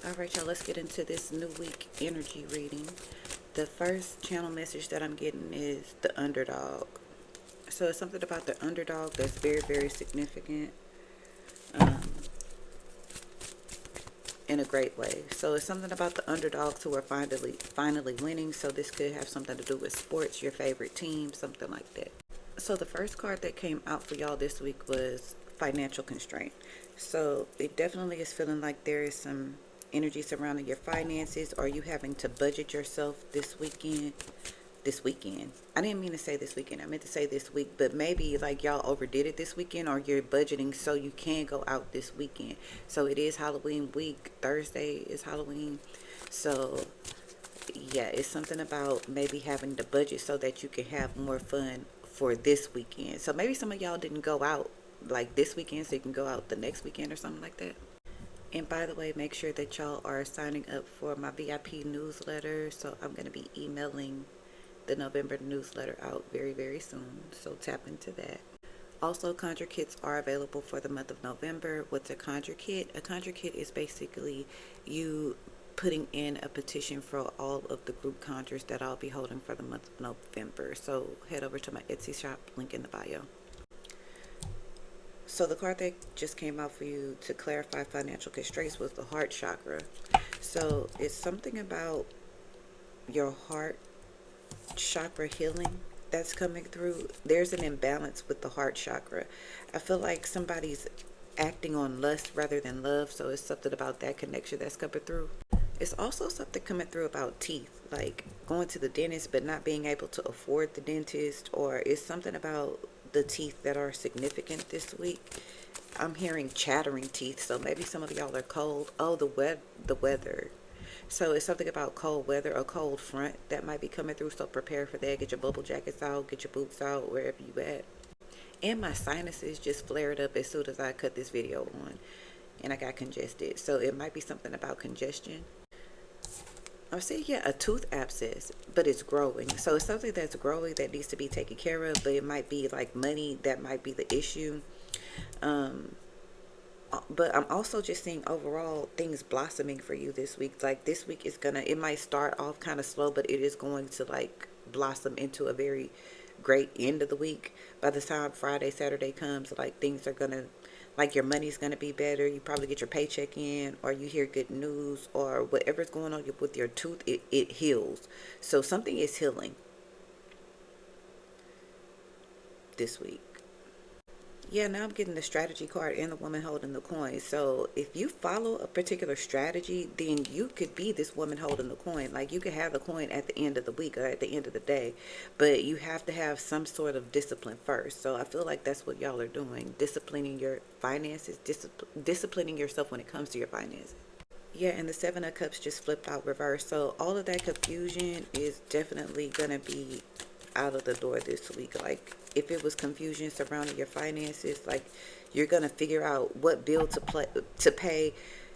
All right, y'all, let's get into this new week energy reading. The first channel message that I'm getting is the underdog. So it's something about the underdog that's very, very significant um, in a great way. So it's something about the underdogs who are finally winning. So this could have something to do with sports, your favorite team, something like that. So the first card that came out for y'all this week was financial constraint. So it definitely is feeling like there is some energy surrounding your finances, or you having to budget yourself this weekend. This weekend. I didn't mean to say this weekend. I meant to say this week, but maybe like y'all overdid it this weekend, or you're budgeting so you can go out this weekend. So it is Halloween week. Thursday is Halloween. So yeah, it's something about maybe having to budget so that you can have more fun for this weekend. So maybe some of y'all didn't go out like this weekend, so you can go out the next weekend or something like that. And by the way, make sure that y'all are signing up for my VIP newsletter. So I'm going to be emailing the November newsletter out very, very soon. So tap into that. Also, conjure kits are available for the month of November. What's a conjure kit? A conjure kit is basically you putting in a petition for all of the group conjures that I'll be holding for the month of November. So head over to my Etsy shop, link in the bio. So the card that just came out for you to clarify financial constraints was the heart chakra. So it's something about your heart chakra healing that's coming through. There's an imbalance with the heart chakra. I feel like somebody's acting on lust rather than love, so it's something about that connection that's coming through. It's also something coming through about teeth, like going to the dentist but not being able to afford the dentist, or it's something about the teeth that are significant this week. I'm hearing chattering teeth, so maybe some of y'all are cold. Oh, the weather. So it's something about cold weather, a cold front that might be coming through. So prepare for that. Get your bubble jackets out, get your boots out, wherever you at. And my sinuses just flared up as soon as I cut this video on, and I got congested. So it might be something about congestion. I see, yeah, a tooth abscess, but it's growing. So it's something that's growing that needs to be taken care of, but it might be like money that might be the issue. Um, but I'm also just seeing overall things blossoming for you this week. Like this week is gonna, it might start off kind of slow, but it is going to like blossom into a very great end of the week. By the time Friday, Saturday comes, like things are gonna, like your money's gonna be better. You probably get your paycheck in, or you hear good news, or whatever's going on with your tooth, it heals. So something is healing this week. Yeah, now I'm getting the strategy card and the woman holding the coin. So if you follow a particular strategy, then you could be this woman holding the coin. Like you could have the coin at the end of the week or at the end of the day, but you have to have some sort of discipline first. So I feel like that's what y'all are doing, disciplining your finances, disciplining yourself when it comes to your finances. Yeah, and the Seven of Cups just flipped out reverse. So all of that confusion is definitely gonna be out of the door this week. Like if it was confusion surrounding your finances, like you're gonna figure out what bill to pay,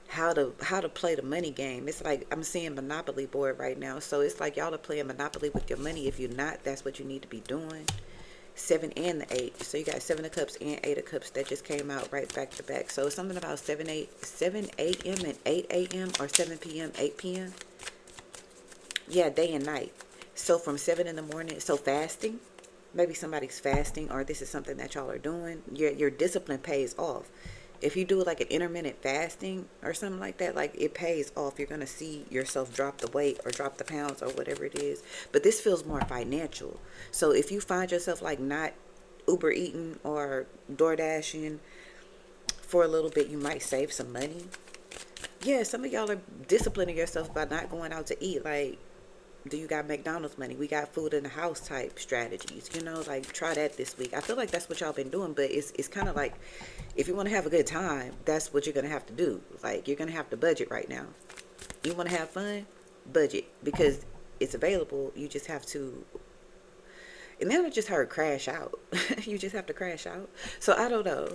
how to play the money game. It's like I'm seeing Monopoly board right now. So it's like y'all are playing Monopoly with your money. If you're not, that's what you need to be doing. Seven and the eight. So you got Seven of Cups and Eight of Cups that just came out right back to back. So it's something about 7 a.m. and 8 a.m. or 7 p.m. 8 p.m. Yeah, day and night. So from 7 in the morning. So fasting. Maybe somebody's fasting, or this is something that y'all are doing. Your discipline pays off. If you do like an intermittent fasting or something like that, like it pays off. You're gonna see yourself drop the weight or drop the pounds or whatever it is. But this feels more financial. So if you find yourself like not Uber eating or Door Dashing for a little bit, you might save some money. Yeah, some of y'all are disciplining yourself by not going out to eat. Like, do you got McDonald's money? We got food in the house type strategies. Like try that this week. I feel like that's what y'all been doing, but it's kind of like if you want to have a good time, that's what you're gonna have to do. Like you're gonna have to budget right now. You want to have fun, budget because it's available. You just have to. And then I just heard crash out. You just have to crash out. So I don't know.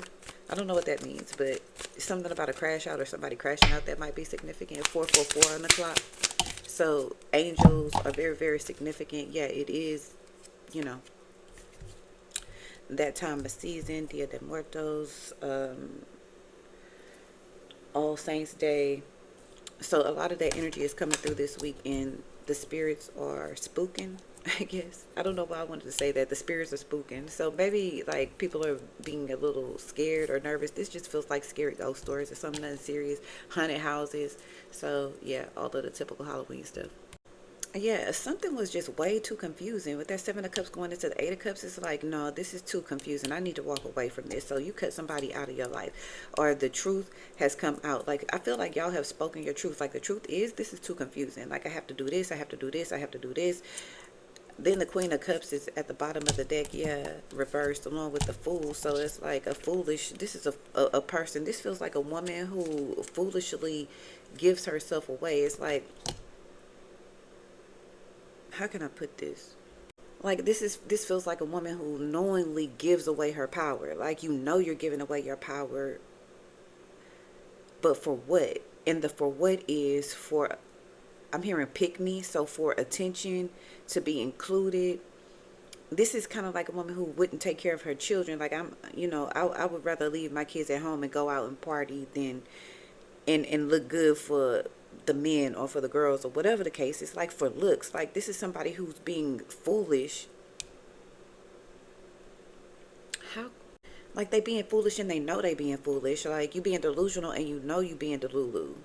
I don't know what that means, but something about a crash out or somebody crashing out that might be significant. 444 on the clock. So angels are very, very significant. Yeah, it is, you know, that time of season, Dia de Muertos, All Saints Day. So a lot of that energy is coming through this week, and the spirits are spooking. I guess I don't know why I wanted to say that the spirits are spooking. So maybe like people are being a little scared or nervous. This just feels like scary ghost stories or something unserious, haunted houses. So yeah, all of the typical Halloween stuff. Yeah, something was just way too confusing. With that Seven of Cups going into the Eight of Cups, it's like, no, this is too confusing. I need to walk away from this. So you cut somebody out of your life, or the truth has come out. Like, I feel like y'all have spoken your truth. Like, the truth is, this is too confusing. Like, I have to do this, I have to do this, I have to do this. Then the Queen of Cups is at the bottom of the deck, yeah, reversed along with the Fool. So it's like a foolish, this is a person, this feels like a woman who foolishly gives herself away. It's like, how can I put this? Like, this feels like a woman who knowingly gives away her power. Like, you know you're giving away your power, but for what? And the for what is for, I'm hearing pick me, so for attention, to be included. This is kind of like a woman who wouldn't take care of her children. Like, I would rather leave my kids at home and go out and party than and look good for the men or for the girls or whatever the case. It's like for looks. Like, this is somebody who's being foolish. How? Like, they being foolish and they know they being foolish. Like, you being delusional and you know you being delulu.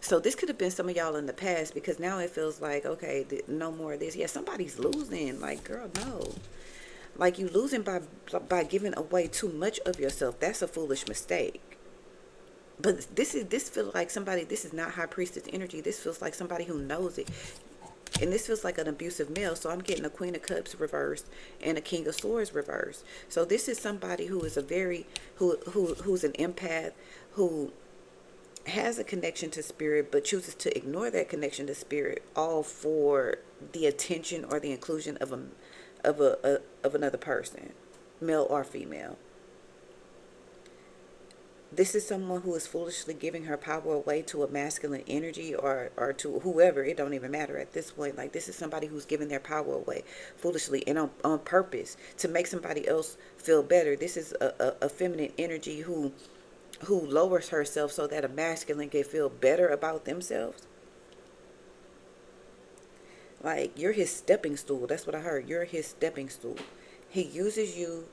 So this could have been some of y'all in the past, because now it feels like, okay, no more of this. Yeah, somebody's losing. Like, girl, no. Like, you losing by giving away too much of yourself. That's a foolish mistake. But this feels like somebody, this is not High Priestess energy. This feels like somebody who knows it. And this feels like an abusive male. So I'm getting a Queen of Cups reversed and a King of Swords reversed. So this is somebody who is a very, who's an empath, who has a connection to spirit, but chooses to ignore that connection to spirit, all for the attention or the inclusion of of another person, male or female. This is someone who is foolishly giving her power away to a masculine energy, or to whoever. It don't even matter at this point. Like, this is somebody who's giving their power away foolishly and on purpose to make somebody else feel better. This is a feminine energy who lowers herself so that a masculine can feel better about themselves. Like, you're his stepping stool. That's what I heard. You're his stepping stool. He uses you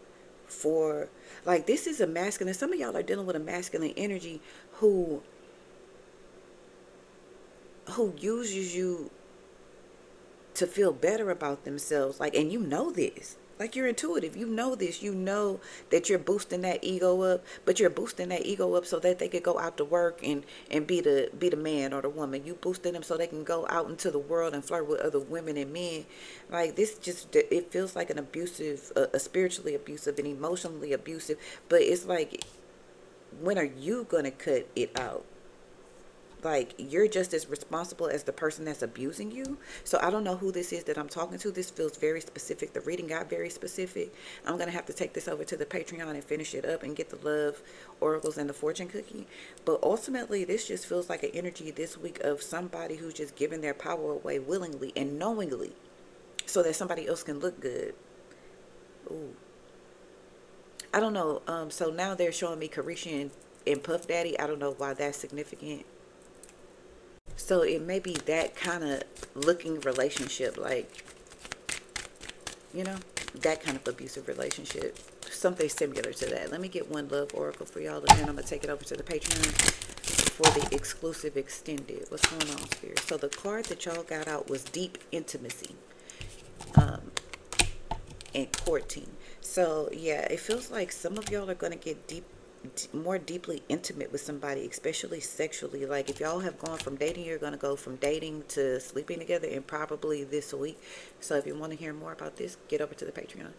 for, like, this is a masculine. Some of y'all are dealing with a masculine energy who uses you to feel better about themselves. Like, and you know this. Like, you're intuitive. You know this. You know that you're boosting that ego up, but you're boosting that ego up so that they could go out to work and be the man or the woman. You boosting them so they can go out into the world and flirt with other women and men. Like, this just, it feels like an abusive, a spiritually abusive and emotionally abusive. But it's like, when are you gonna cut it out? Like, you're just as responsible as the person that's abusing you. So I don't know who this is that I'm talking to. This feels very specific. The reading got very specific. I'm gonna have to take this over to the Patreon and finish it up and get the love oracles and the fortune cookie. But ultimately, this just feels like an energy this week of somebody who's just giving their power away willingly and knowingly so that somebody else can look good. Ooh, I don't know. So now they're showing me Carisha and Puff Daddy. I don't know why that's significant. So it may be that kind of looking relationship, like, you know, that kind of abusive relationship. Something similar to that. Let me get one love oracle for y'all, and then I'm going to take it over to the Patreon for the exclusive extended. What's going on, Spirit? So the card that y'all got out was deep intimacy and courting. So yeah, it feels like some of y'all are going to get more deeply intimate with somebody, especially sexually. Like, if y'all have gone from dating, you're going to go from dating to sleeping together, and probably this week. So if you want to hear more about this, get over to the Patreon.